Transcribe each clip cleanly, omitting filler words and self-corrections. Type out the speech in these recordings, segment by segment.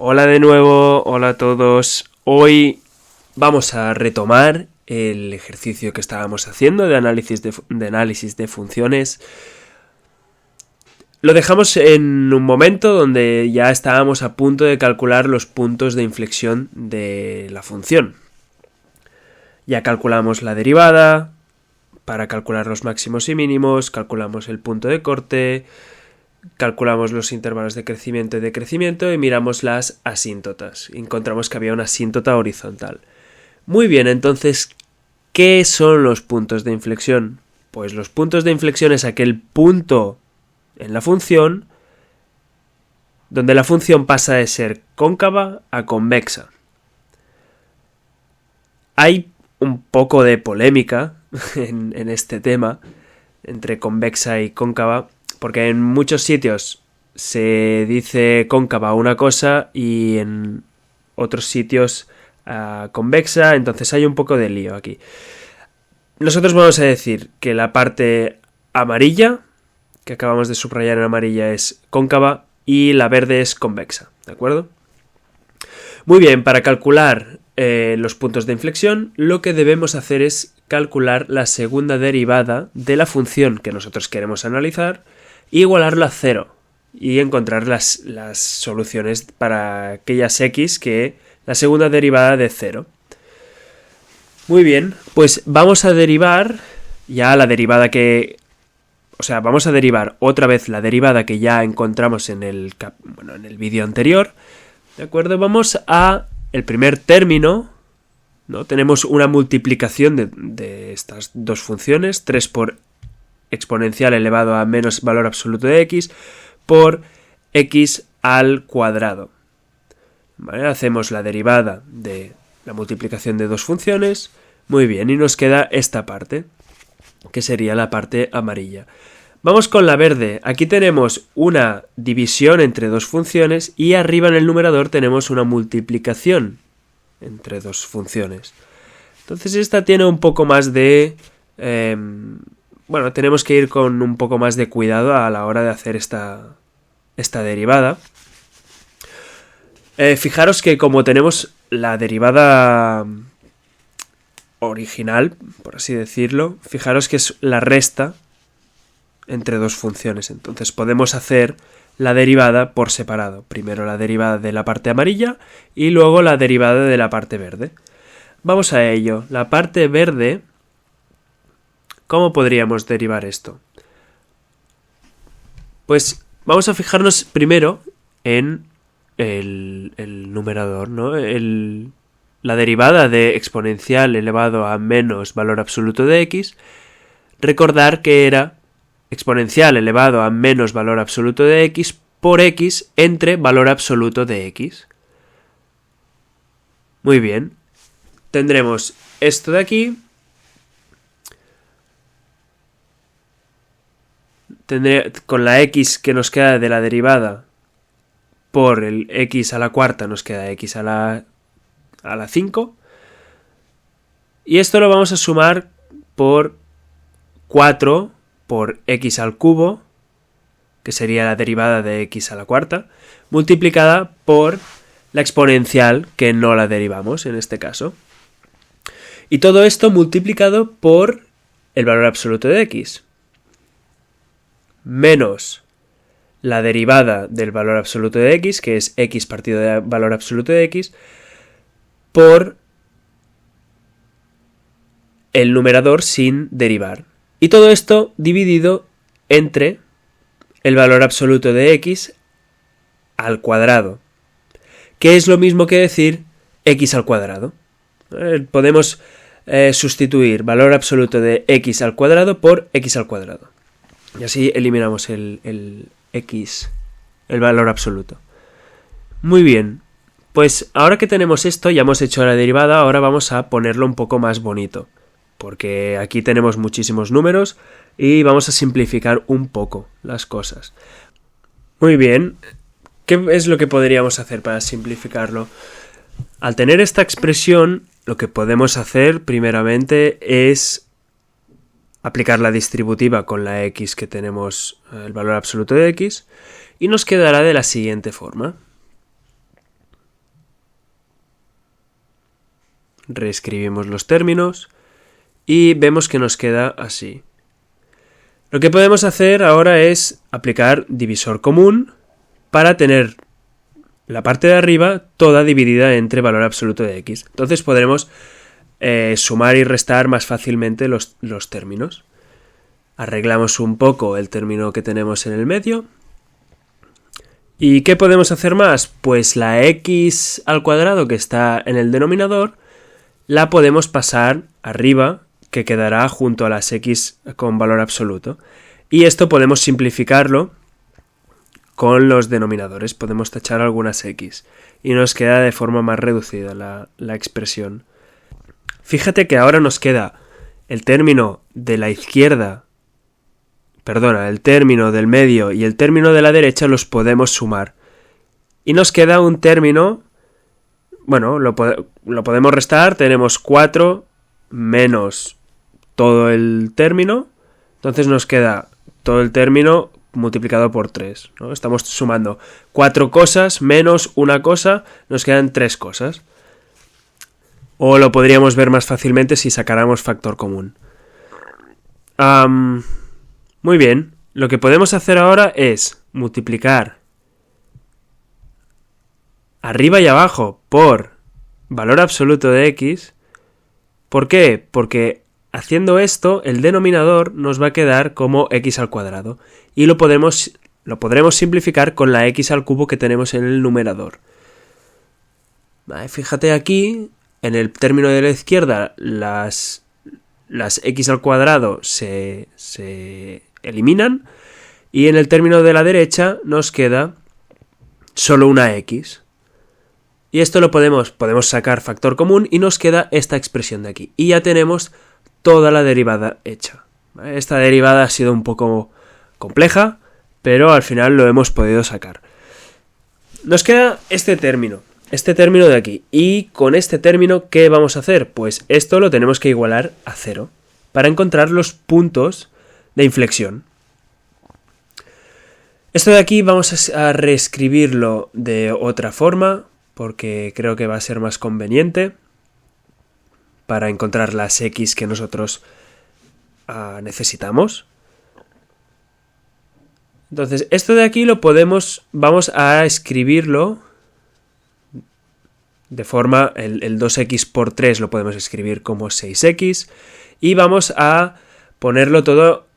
Hola de nuevo, hola a todos. Hoy vamos a retomar el ejercicio que estábamos haciendo de análisis de funciones. Lo dejamos en un momento donde ya estábamos a punto de calcular los puntos de inflexión de la función. Ya calculamos la derivada, para calcular los máximos y mínimos, calculamos el punto de corte, calculamos los intervalos de crecimiento y decrecimiento y miramos las asíntotas. Encontramos que había una asíntota horizontal. Muy bien, entonces, ¿qué son los puntos de inflexión? Pues los puntos de inflexión es aquel punto en la función donde la función pasa de ser cóncava a convexa. Hay un poco de polémica en este tema entre convexa y cóncava, porque en muchos sitios se dice cóncava una cosa y en otros sitios convexa, entonces hay un poco de lío aquí. Nosotros vamos a decir que la parte amarilla, que acabamos de subrayar en amarilla, es cóncava y la verde es convexa, ¿de acuerdo? Muy bien, para calcular los puntos de inflexión, lo que debemos hacer es calcular la segunda derivada de la función que nosotros queremos analizar y igualarlo a 0 y encontrar las soluciones para aquellas x que la segunda derivada de 0. Muy bien, pues vamos a derivar ya la derivada que... O sea, vamos a derivar otra vez la derivada que ya encontramos en el vídeo anterior. ¿De acuerdo? Vamos a el primer término, ¿no? Tenemos una multiplicación de estas dos funciones, 3 por exponencial elevado a menos valor absoluto de x por x al cuadrado. ¿Vale? Hacemos la derivada de la multiplicación de dos funciones. Muy bien, y nos queda esta parte, que sería la parte amarilla. Vamos con la verde. Aquí tenemos una división entre dos funciones y arriba en el numerador tenemos una multiplicación entre dos funciones. Entonces esta tiene un poco más de... tenemos que ir con un poco más de cuidado a la hora de hacer esta derivada. Fijaros que como tenemos la derivada original, por así decirlo, fijaros que es la resta entre dos funciones. Entonces podemos hacer la derivada por separado. Primero la derivada de la parte amarilla y luego la derivada de la parte verde. Vamos a ello. La parte verde, ¿cómo podríamos derivar esto? Pues vamos a fijarnos primero en el numerador, ¿no? La derivada de exponencial elevado a menos valor absoluto de x. Recordar que era exponencial elevado a menos valor absoluto de x por x entre valor absoluto de x. Muy bien. Tendremos esto de aquí. Con la x que nos queda de la derivada por el x a la cuarta nos queda x a la 5. Y esto lo vamos a sumar por 4 por x al cubo, que sería la derivada de x a la cuarta, multiplicada por la exponencial, que no la derivamos en este caso. Y todo esto multiplicado por el valor absoluto de x, menos la derivada del valor absoluto de x, que es x partido de valor absoluto de x, por el numerador sin derivar. Y todo esto dividido entre el valor absoluto de x al cuadrado, que es lo mismo que decir x al cuadrado. Podemos sustituir valor absoluto de x al cuadrado por x al cuadrado. Y así eliminamos el x, el valor absoluto. Muy bien, pues ahora que tenemos esto, ya hemos hecho la derivada, ahora vamos a ponerlo un poco más bonito, porque aquí tenemos muchísimos números y vamos a simplificar un poco las cosas. Muy bien, ¿qué es lo que podríamos hacer para simplificarlo? Al tener esta expresión, lo que podemos hacer primeramente es aplicar la distributiva con la x que tenemos, el valor absoluto de x, y nos quedará de la siguiente forma. reescribimos los términos y vemos que nos queda así. Lo que podemos hacer ahora es aplicar divisor común para tener la parte de arriba toda dividida entre valor absoluto de x. Entonces podremos sumar y restar más fácilmente los términos. Arreglamos un poco el término que tenemos en el medio. ¿Y qué podemos hacer más? Pues la x al cuadrado que está en el denominador la podemos pasar arriba, que quedará junto a las x con valor absoluto. Y esto podemos simplificarlo con los denominadores. Podemos tachar algunas x y nos queda de forma más reducida la expresión. Fíjate que ahora nos queda el término de la izquierda, el término del medio y el término de la derecha los podemos sumar. Y nos queda un término, lo podemos restar, tenemos 4 menos todo el término, entonces nos queda todo el término multiplicado por 3, ¿no? Estamos sumando 4 cosas menos una cosa, nos quedan 3 cosas. O lo podríamos ver más fácilmente si sacáramos factor común. Muy bien, lo que podemos hacer ahora es multiplicar arriba y abajo por valor absoluto de x. ¿Por qué? Porque haciendo esto, el denominador nos va a quedar como x al cuadrado. Y lo podremos simplificar con la x al cubo que tenemos en el numerador. Vale, fíjate aquí, en el término de la izquierda, las x al cuadrado se eliminan. Y en el término de la derecha nos queda solo una x. Y esto lo podemos sacar factor común y nos queda esta expresión de aquí. Y ya tenemos toda la derivada hecha. Esta derivada ha sido un poco compleja, pero al final lo hemos podido sacar. Nos queda este término de aquí. Y con este término, ¿qué vamos a hacer? Pues esto lo tenemos que igualar a 0 para encontrar los puntos de inflexión. Esto de aquí vamos a reescribirlo de otra forma, porque creo que va a ser más conveniente para encontrar las x que nosotros necesitamos. Entonces, esto de aquí vamos a escribirlo de forma, el 2x por 3 lo podemos escribir como 6x, y vamos a ponerlo todo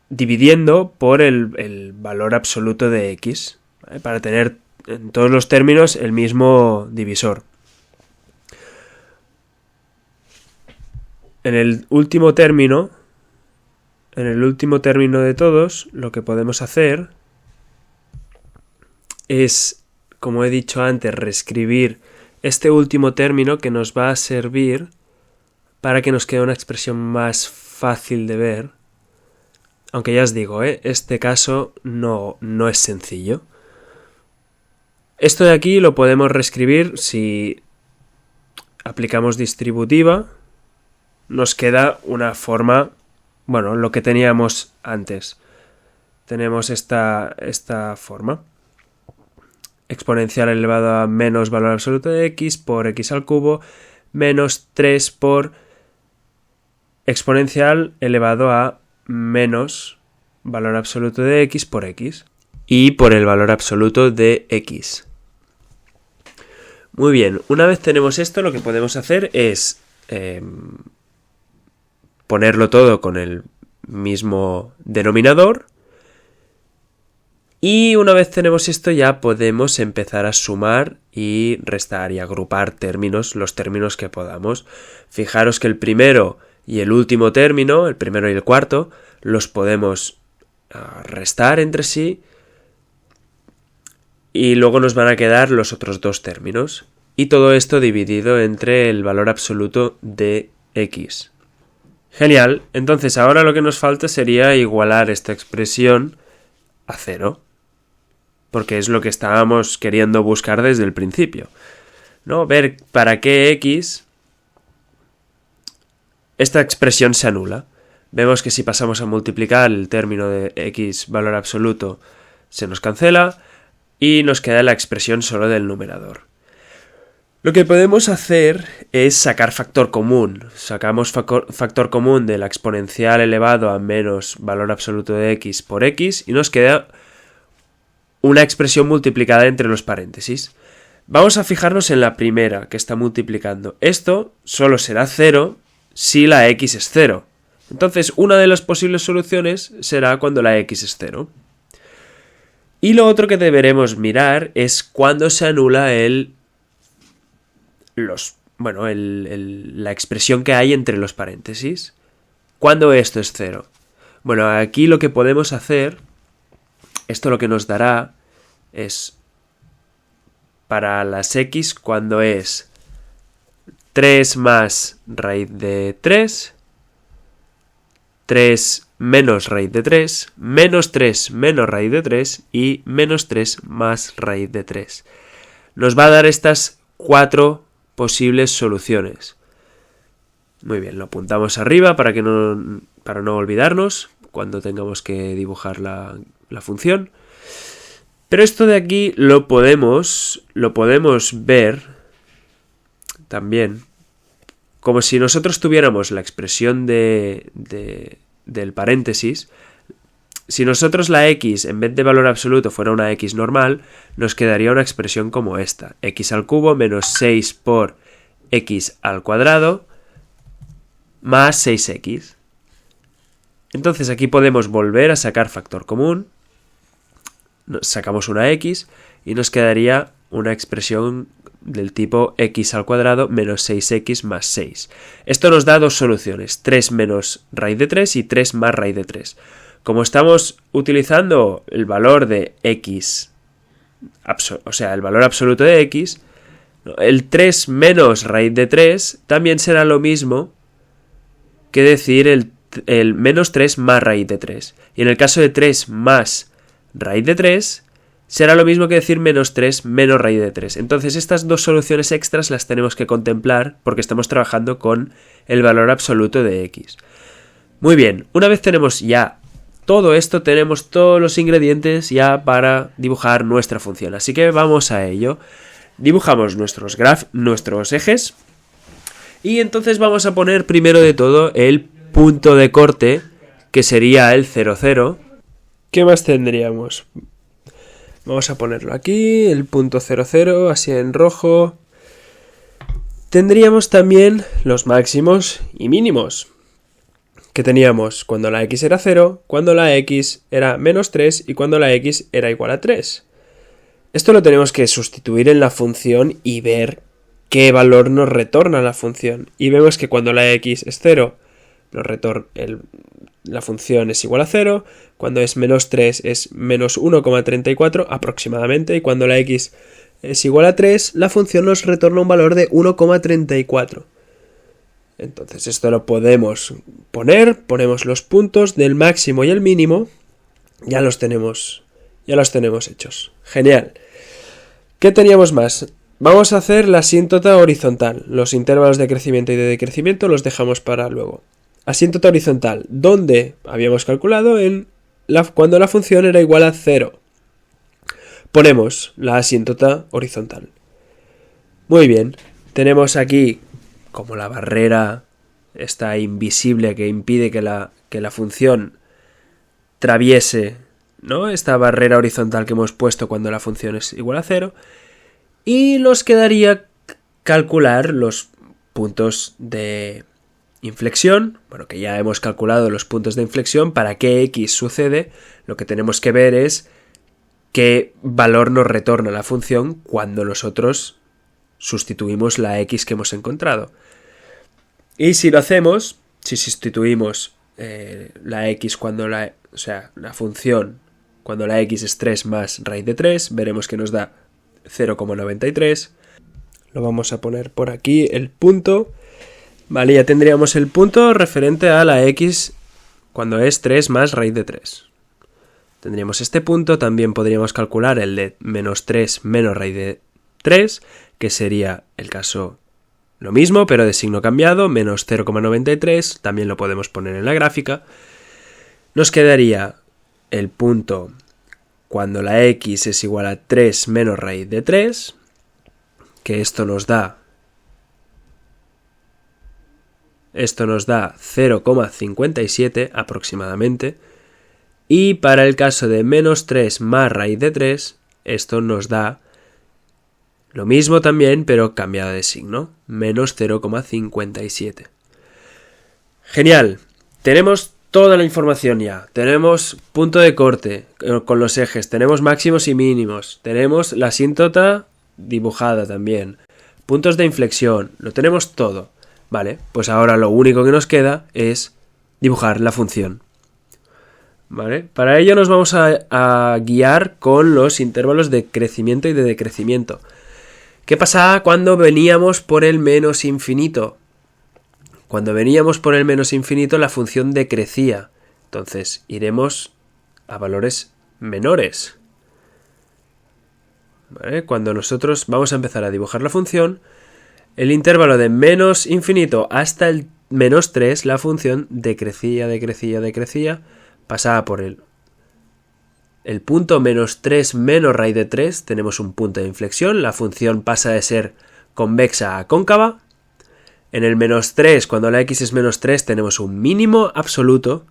dividiendo por el valor absoluto de x, ¿vale? Para tener en todos los términos el mismo divisor. En el último término de todos, lo que podemos hacer es, como he dicho antes, reescribir este último término que nos va a servir para que nos quede una expresión más fácil de ver. Aunque ya os digo, este caso no es sencillo. Esto de aquí lo podemos reescribir si aplicamos distributiva. Nos queda una forma, lo que teníamos antes. Tenemos esta forma. Exponencial elevado a menos valor absoluto de x por x al cubo menos 3 por exponencial elevado a menos valor absoluto de x por x y por el valor absoluto de x. Muy bien, una vez tenemos esto, lo que podemos hacer es ponerlo todo con el mismo denominador. Y una vez tenemos esto ya podemos empezar a sumar y restar y agrupar los términos que podamos. Fijaros que el primero y el último término, el primero y el cuarto, los podemos restar entre sí y luego nos van a quedar los otros dos términos. Y todo esto dividido entre el valor absoluto de x. Genial, entonces ahora lo que nos falta sería igualar esta expresión a 0. Porque es lo que estábamos queriendo buscar desde el principio, ¿no? Ver para qué x esta expresión se anula. Vemos que si pasamos a multiplicar el término de x valor absoluto se nos cancela y nos queda la expresión solo del numerador. Lo que podemos hacer es sacar factor común. Sacamos factor común de la exponencial elevado a menos valor absoluto de x por x y nos queda una expresión multiplicada entre los paréntesis. Vamos a fijarnos en la primera que está multiplicando. Esto solo será 0 si la x es 0. Entonces, una de las posibles soluciones será cuando la x es 0. Y lo otro que deberemos mirar es cuando se anula la expresión que hay entre los paréntesis. Cuando esto es 0. Bueno, aquí lo que podemos hacer, esto lo que nos dará es para las x cuando es 3 más raíz de 3, 3 menos raíz de 3, menos 3 menos raíz de 3 y menos 3 más raíz de 3. Nos va a dar estas 4 posibles soluciones. Muy bien, lo apuntamos arriba para no olvidarnos cuando tengamos que dibujar la función. Pero esto de aquí lo podemos ver también como si nosotros tuviéramos la expresión del paréntesis. Si nosotros la x en vez de valor absoluto fuera una x normal, nos quedaría una expresión como esta: x al cubo menos 6 por x al cuadrado más 6x. Entonces aquí podemos volver a sacar factor común. Sacamos una x y nos quedaría una expresión del tipo x al cuadrado menos 6x más 6. Esto nos da dos soluciones: 3 menos raíz de 3 y 3 más raíz de 3. Como estamos utilizando el valor de x, o sea, el valor absoluto de x, el 3 menos raíz de 3 también será lo mismo que decir el menos 3 más raíz de 3. Y en el caso de 3 más raíz de 3 será lo mismo que decir menos 3 menos raíz de 3. Entonces estas dos soluciones extras las tenemos que contemplar porque estamos trabajando con el valor absoluto de x. Muy bien, una vez tenemos ya todo esto, tenemos todos los ingredientes ya para dibujar nuestra función. Así que vamos a ello. Dibujamos nuestros ejes y entonces vamos a poner primero de todo el punto de corte, que sería el 0, 0. ¿Qué más tendríamos? Vamos a ponerlo aquí, el punto 0, 0, así en rojo. Tendríamos también los máximos y mínimos, que teníamos cuando la x era 0, cuando la x era menos 3 y cuando la x era igual a 3. Esto lo tenemos que sustituir en la función y ver qué valor nos retorna la función. Y vemos que cuando la x es 0, la función es igual a 0, cuando es menos 3 es menos 1,34 aproximadamente, y cuando la x es igual a 3, la función nos retorna un valor de 1,34. Entonces esto lo podemos ponemos los puntos del máximo y el mínimo, ya los tenemos hechos. Genial. ¿Qué teníamos más? Vamos a hacer la asíntota horizontal. Los intervalos de crecimiento y de decrecimiento los dejamos para luego. Asíntota horizontal, donde habíamos calculado cuando la función era igual a 0. Ponemos la asíntota horizontal. Muy bien, tenemos aquí como la barrera está invisible que impide que la función traviese, ¿no?, esta barrera horizontal que hemos puesto cuando la función es igual a 0, y nos quedaría calcular los puntos de inflexión. Bueno, que ya hemos calculado los puntos de inflexión. Para qué x sucede, lo que tenemos que ver es qué valor nos retorna la función cuando nosotros sustituimos la x que hemos encontrado. Y si lo hacemos, si sustituimos la x la función cuando la x es 3 más raíz de 3, veremos que nos da 0,93. Lo vamos a poner por aquí, el punto. Vale, ya tendríamos el punto referente a la x cuando es 3 más raíz de 3. Tendríamos este punto, también podríamos calcular el de menos 3 menos raíz de 3, que sería el caso lo mismo, pero de signo cambiado, menos 0,93, también lo podemos poner en la gráfica. Nos quedaría el punto cuando la x es igual a 3 menos raíz de 3, que esto nos da 0,57 aproximadamente. Y para el caso de menos 3 más raíz de 3, esto nos da lo mismo también, pero cambiado de signo, menos 0,57. Genial, tenemos toda la información ya, tenemos punto de corte con los ejes, tenemos máximos y mínimos, tenemos la asíntota dibujada también, puntos de inflexión, lo tenemos todo. Vale, pues ahora lo único que nos queda es dibujar la función. ¿Vale? Para ello nos vamos a guiar con los intervalos de crecimiento y de decrecimiento. ¿Qué pasaba cuando veníamos por el menos infinito? Cuando veníamos por el menos infinito la función decrecía. Entonces iremos a valores menores. ¿Vale? Cuando nosotros vamos a empezar a dibujar la función, el intervalo de menos infinito hasta el menos 3, la función decrecía, pasaba por el punto menos 3 menos raíz de 3, tenemos un punto de inflexión, la función pasa de ser convexa a cóncava. En el menos 3, cuando la x es menos 3, tenemos un mínimo absoluto.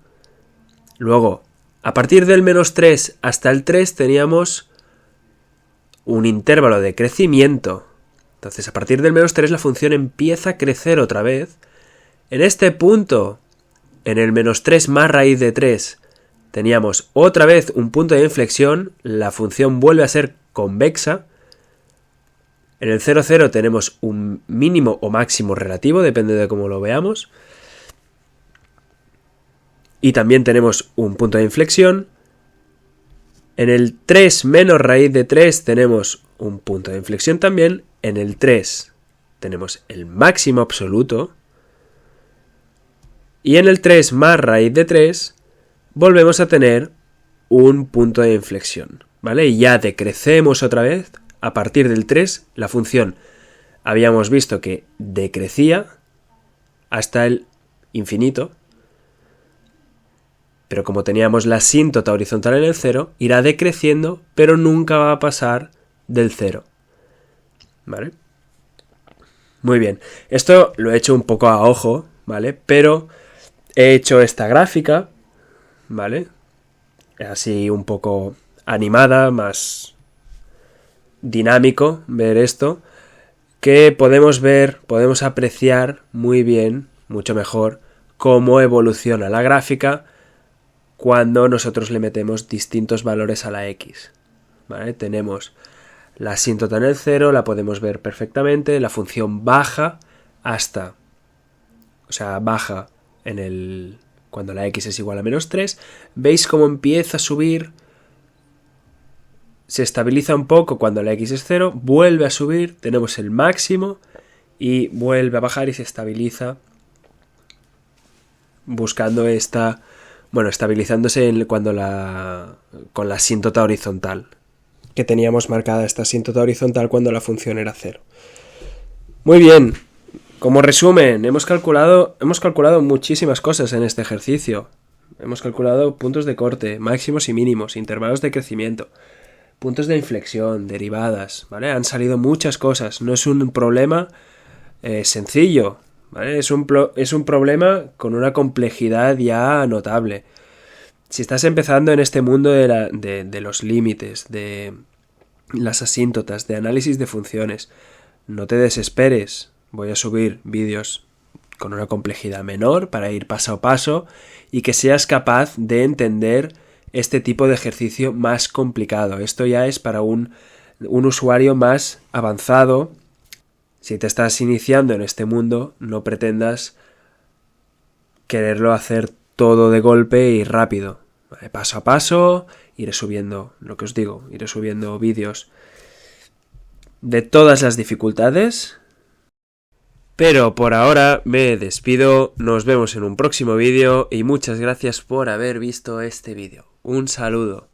Luego, a partir del menos 3 hasta el 3 teníamos un intervalo de crecimiento. Entonces, a partir del menos 3 la función empieza a crecer otra vez. En este punto, en el menos 3 más raíz de 3, teníamos otra vez un punto de inflexión. La función vuelve a ser convexa. En el 0, 0 tenemos un mínimo o máximo relativo, depende de cómo lo veamos. Y también tenemos un punto de inflexión. En el 3 menos raíz de 3 tenemos un punto de inflexión también. En el 3 tenemos el máximo absoluto. Y en el 3 más raíz de 3 volvemos a tener un punto de inflexión, ¿vale? Y ya decrecemos otra vez. A partir del 3 la función habíamos visto que decrecía hasta el infinito. Pero como teníamos la asíntota horizontal en el 0, irá decreciendo, pero nunca va a pasar del 0. ¿Vale? Muy bien. Esto lo he hecho un poco a ojo, ¿vale? Pero he hecho esta gráfica, ¿vale? Así un poco animada, más dinámico ver esto, que podemos ver, podemos apreciar muy bien, mucho mejor, cómo evoluciona la gráfica cuando nosotros le metemos distintos valores a la x. ¿Vale? Tenemos la asíntota en el 0, la podemos ver perfectamente, la función baja hasta, o sea, baja en el cuando la x es igual a menos 3, veis cómo empieza a subir, se estabiliza un poco cuando la x es 0, vuelve a subir, tenemos el máximo y vuelve a bajar y se estabiliza buscando esta, bueno, estabilizándose cuando con la asíntota horizontal, que teníamos marcada esta asíntota horizontal cuando la función era 0. Muy bien, como resumen, hemos calculado muchísimas cosas en este ejercicio. Hemos calculado puntos de corte, máximos y mínimos, intervalos de crecimiento, puntos de inflexión, derivadas, ¿vale? Han salido muchas cosas, no es un problema sencillo, ¿vale? Es un problema con una complejidad ya notable. Si estás empezando en este mundo de los límites, de las asíntotas, de análisis de funciones, no te desesperes. Voy a subir vídeos con una complejidad menor para ir paso a paso y que seas capaz de entender este tipo de ejercicio más complicado. Esto ya es para un usuario más avanzado. Si te estás iniciando en este mundo, no pretendas quererlo hacer todo de golpe y rápido. Paso a paso, iré subiendo, lo que os digo, iré subiendo vídeos de todas las dificultades. Pero por ahora me despido, nos vemos en un próximo vídeo y muchas gracias por haber visto este vídeo. Un saludo.